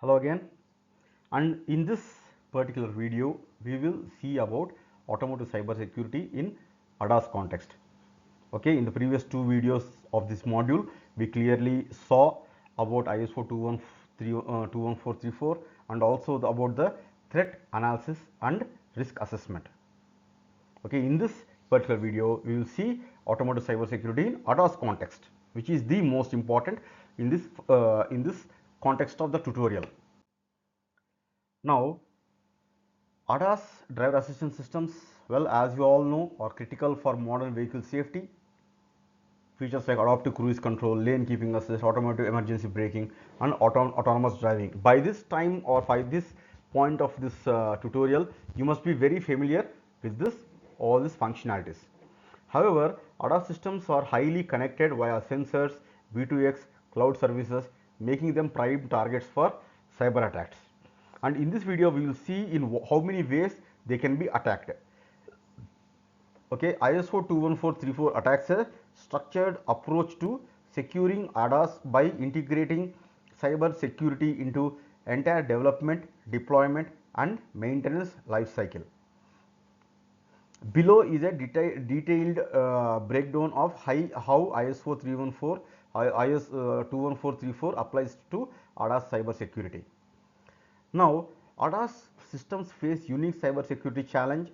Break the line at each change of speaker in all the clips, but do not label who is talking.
Hello again, and in this particular video we will see about automotive cyber security in ADAS context. Okay, in the previous two videos of this module we clearly saw about ISO 21434 and also about the threat analysis and risk assessment. Okay, in this particular video we will see automotive cyber security in ADAS context, which is the most important in this context of the tutorial. Now, ADAS driver assistance systems, well, as you all know, are critical for modern vehicle safety. Features like adaptive cruise control, lane keeping assist, automatic emergency braking, and autonomous driving. By this time or by this point of this tutorial, you must be very familiar with all these functionalities. However, ADAS systems are highly connected via sensors, V2X, cloud services, making them prime targets for cyber attacks. And in this video, we will see in how many ways they can be attacked. Okay, ISO 21434 attacks a structured approach to securing ADAS by integrating cyber security into entire development, deployment, and maintenance life cycle. Below is a detailed breakdown of how ISO 314 IS 21434 applies to ADAS cyber security. Now, ADAS systems face unique cyber security challenge.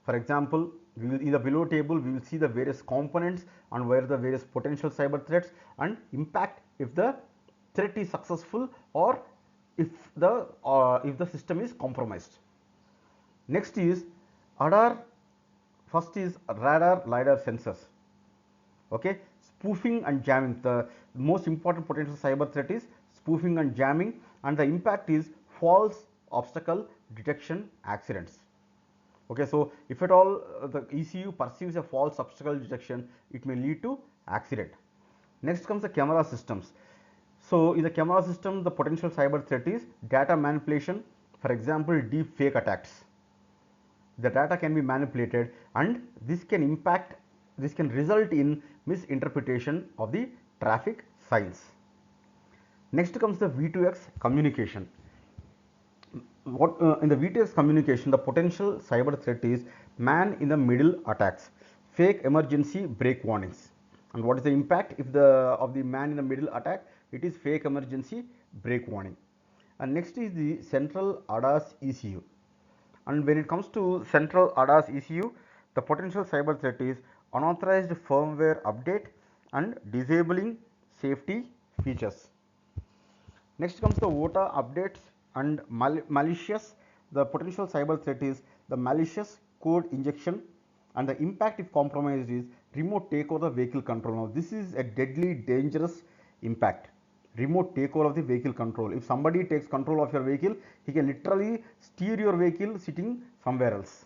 For example, in the below table we will see the various components and where the various potential cyber threats and impact if the threat is successful or if the system is compromised. Next is radar. First is radar lidar sensors. Okay, spoofing and jamming. The most important potential cyber threat is spoofing and jamming, and the impact is false obstacle detection accidents. Okay, so if at all the ECU perceives a false obstacle detection, it may lead to accident. Next comes the camera systems. So in the camera system, the potential cyber threat is data manipulation. For example, deep fake attacks. The data can be manipulated, and this can result in misinterpretation of the traffic signs. Next comes the V2X communication. In the V2X communication, the potential cyber threat is man in the middle attacks, fake emergency brake warnings. And what is the impact if of the man in the middle attack? It is fake emergency brake warning. And next is the central ADAS ECU. And when it comes to central ADAS ECU, the potential cyber threat is unauthorized firmware update and disabling safety features. Next comes the OTA updates and malicious. The potential cyber threat is the malicious code injection, and the impact if compromised is remote takeover of the vehicle control. Now this is a deadly dangerous impact. Remote takeover of the vehicle control. If somebody takes control of your vehicle, he can literally steer your vehicle sitting somewhere else.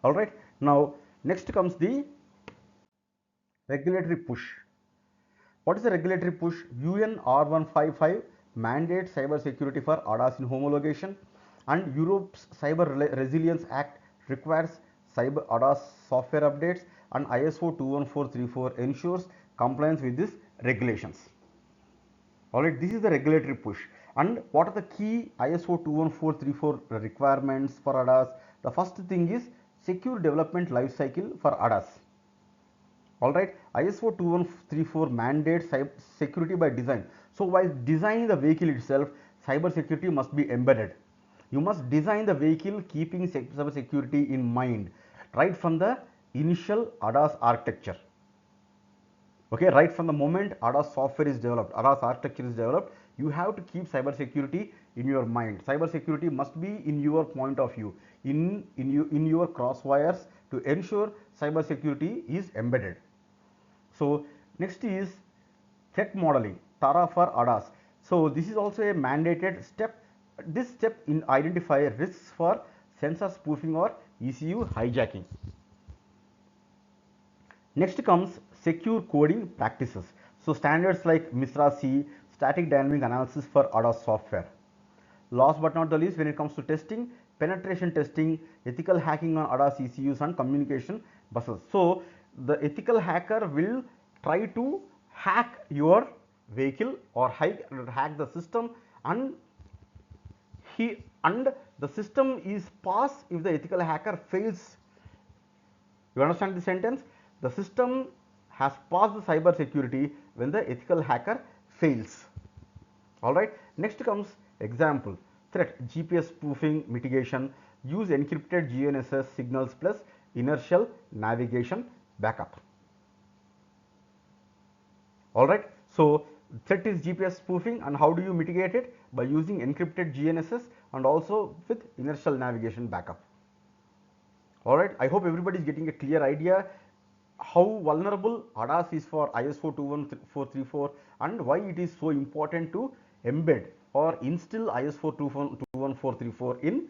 Alright, now next comes the regulatory push. What is the regulatory push? UN R155 mandates cyber security for ADAS in homologation, and Europe's Cyber Resilience Act requires cyber ADAS software updates, and ISO 21434 ensures compliance with these regulations. Alright, this is the regulatory push. And what are the key ISO 21434 requirements for ADAS? The first thing is secure development life cycle for ADAS. Alright, ISO 2134 mandates security by design. So while designing the vehicle itself, cyber security must be embedded. You must design the vehicle keeping cyber security in mind right from the initial ADAS architecture. Okay, right from the moment ADAS software is developed, ADAS architecture is developed, you have to keep cyber security in your mind. Cyber security must be in your point of view, in your crosswires, to ensure cyber security is embedded. So next is threat modeling, TARA for ADAS. So this is also a mandated step. This step in identify risks for sensor spoofing or ECU hijacking. Next comes secure coding practices. So standards like MISRA C, static dynamic analysis for ADAS software. Last but not the least, when it comes to testing, penetration testing, ethical hacking on ADAS ECUs and communication buses. So the ethical hacker will try to hack your vehicle or hack the system, and he and the system is pass if the ethical hacker fails. You understand the sentence? The system has passed the cyber security when the ethical hacker fails. Alright, next comes example threat GPS spoofing mitigation, use encrypted GNSS signals plus inertial navigation backup. Alright, so threat is GPS spoofing, and how do you mitigate it? By using encrypted GNSS and also with inertial navigation backup. Alright, I hope everybody is getting a clear idea how vulnerable ADAS is for ISO 21434 and why it is so important to embed or instill ISO 21434 in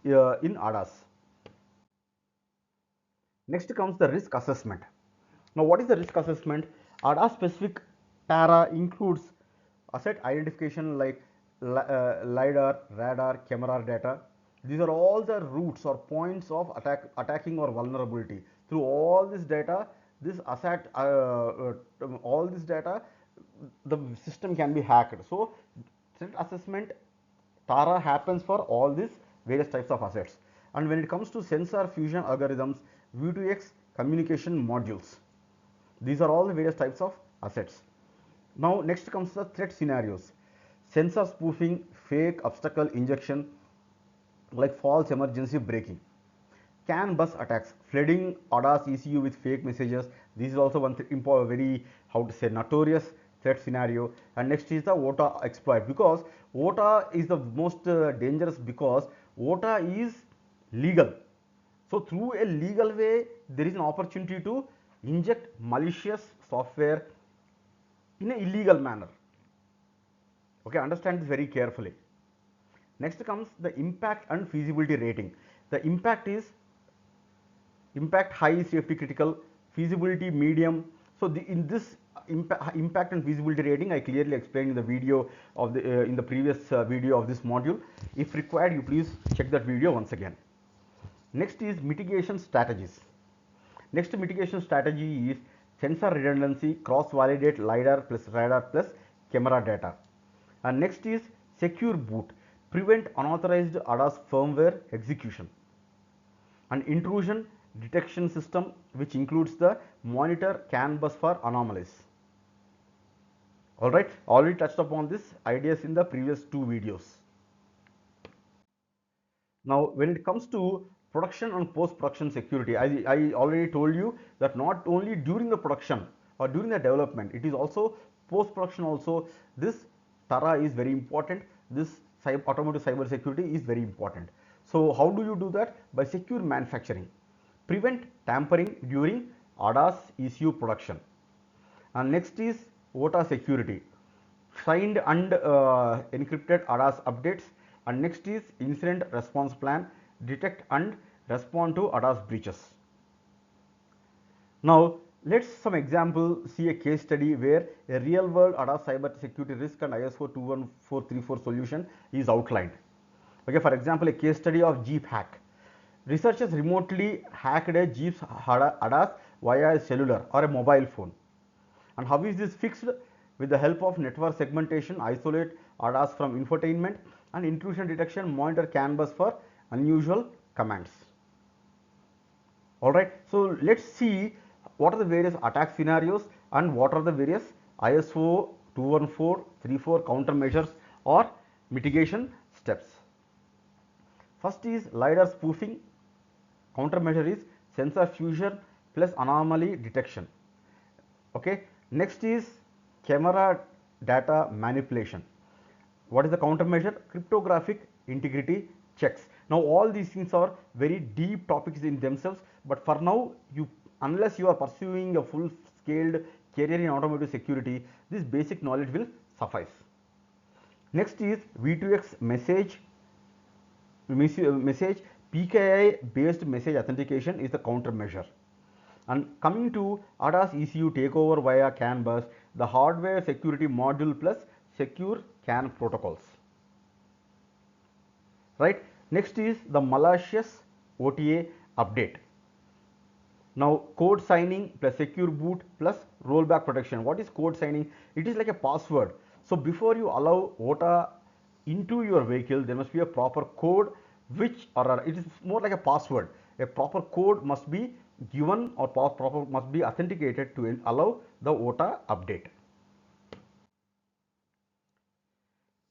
ADAS. Next comes the risk assessment. Now, what is the risk assessment? ADAS specific TARA includes asset identification like LiDAR, radar, camera data. These are all the routes or points of attacking or vulnerability. Through all this data, this asset, all this data, the system can be hacked. So, threat assessment TARA happens for all these various types of assets. And when it comes to sensor fusion algorithms, V2X communication modules, these are all the various types of assets. Now, next comes the threat scenarios. Sensor spoofing, fake obstacle injection, like false emergency braking. CAN bus attacks, flooding ADAS ECU with fake messages. This is also one very, how to say, notorious threat scenario. And next is the OTA exploit, because OTA is the most dangerous, because OTA is legal. So, through a legal way, there is an opportunity to inject malicious software in an illegal manner. Okay, understand this very carefully. Next comes the impact and feasibility rating. The impact is impact high, safety critical, feasibility medium. So, in this impact and feasibility rating, I clearly explained in the video of the in the previous video of this module. If required, you please check that video once again. Next is mitigation strategies. Next mitigation strategy is sensor redundancy, cross validate LiDAR plus radar plus camera data. And next is secure boot, prevent unauthorized ADAS firmware execution. And intrusion detection system, which includes the monitor CAN bus for anomalies. Alright, already touched upon this ideas in the previous two videos. Now, when it comes to production and post-production security, I already told you that not only during the production or during the development, it is also post-production also. This TARA is very important. This automotive cyber security is very important. So, how do you do that? By secure manufacturing, prevent tampering during ADAS ECU production. And next is OTA security, signed and encrypted ADAS updates. And next is incident response plan, detect and respond to ADAS breaches. Now, let's some example see a case study where a real world ADAS cyber security risk and ISO 21434 solution is outlined. Okay, for example, a case study of Jeep hack. Researchers remotely hacked a Jeep's ADAS via a cellular or a mobile phone. And how is this fixed? With the help of network segmentation, isolate ADAS from infotainment, and intrusion detection, monitor CAN bus for unusual commands. Alright, so let's see what are the various attack scenarios and what are the various ISO 21434 countermeasures or mitigation steps. First is LiDAR spoofing. Countermeasure is sensor fusion plus anomaly detection. Okay. Next is camera data manipulation. What is the countermeasure? Cryptographic integrity checks. Now, all these things are very deep topics in themselves, but for now, unless you are pursuing a full scaled career in automotive security, this basic knowledge will suffice. Next is V2X message PKI based message authentication is the countermeasure. And coming to ADAS ECU takeover via CAN bus, the hardware security module plus secure CAN protocols. Right. Next is the malicious OTA update. Now code signing plus secure boot plus rollback protection. What is code signing? It is like a password. So before you allow OTA into your vehicle, there must be a proper code, which, or it is more like a password. A proper code must be given, or proper must be authenticated to allow the OTA update.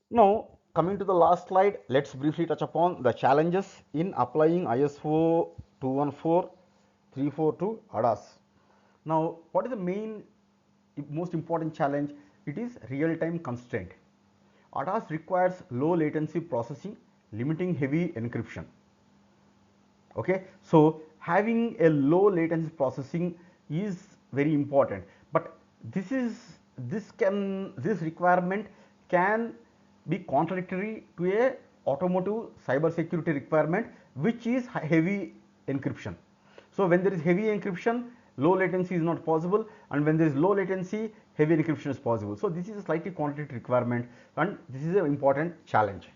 Now, coming to the last slide, let's briefly touch upon the challenges in applying ISO 21434 to ADAS. Now, what is the most important challenge? It is real-time constraint. ADAS requires low latency processing, limiting heavy encryption. Okay, so having a low latency processing is very important, but this requirement can be contradictory to a automotive cyber security requirement, which is heavy encryption. So when there is heavy encryption, low latency is not possible, and when there is low latency, heavy encryption is possible. So this is a slightly contradictory requirement, and this is an important challenge.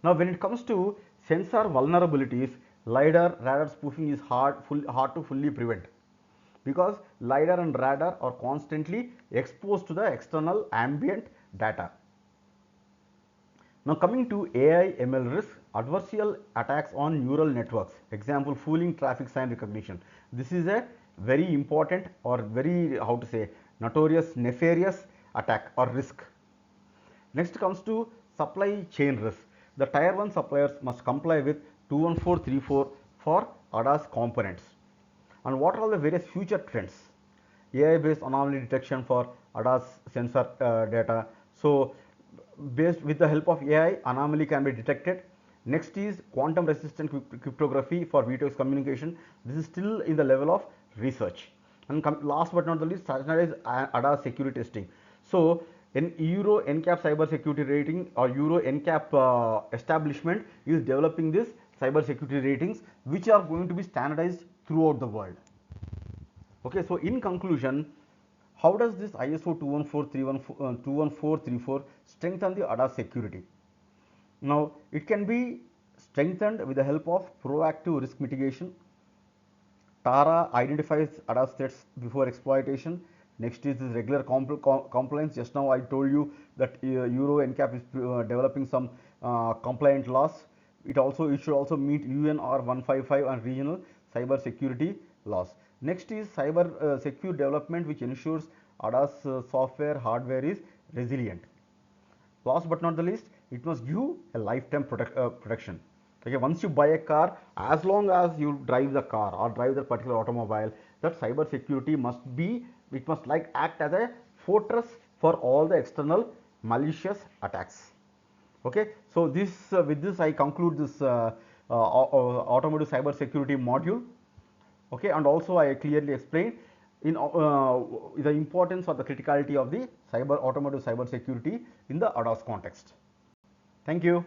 Now, when it comes to sensor vulnerabilities, LiDAR radar spoofing is hard to fully prevent, because LiDAR and radar are constantly exposed to the external ambient data. Now, coming to AI ML risk, adversarial attacks on neural networks, example fooling traffic sign recognition. This is a very important, or very, how to say, notorious nefarious attack or risk. Next comes to supply chain risk. The tier 1 suppliers must comply with 21434 for ADAS components. And what are the various future trends? AI based anomaly detection for ADAS sensor data. So based with the help of AI, anomaly can be detected. Next is quantum resistant cryptography for V2X communication. This is still in the level of research. And last but not the least, standardized ADAS security testing. So an Euro NCAP cyber security rating, or Euro NCAP establishment is developing this cyber security ratings, which are going to be standardized throughout the world. Okay, so in conclusion, how does this ISO 21434 strengthen the ADAS security? Now, it can be strengthened with the help of proactive risk mitigation. TARA identifies ADAS threats before exploitation. Next is this regular compliance. Just now I told you that Euro NCAP is developing some compliant laws. It should also meet UNR 155 and regional cyber security laws. Next is cyber secure development, which ensures ADAS software hardware is resilient. Last but not the least, it must give a lifetime protection. Okay, once you buy a car, as long as you drive the car or drive the particular automobile, that cyber security must be, it must like act as a fortress for all the external malicious attacks. Okay, so this with this I conclude this automotive cyber security module. Okay, and also I clearly explained in the importance or the criticality of the automotive cyber security in the ADAS context. Thank you.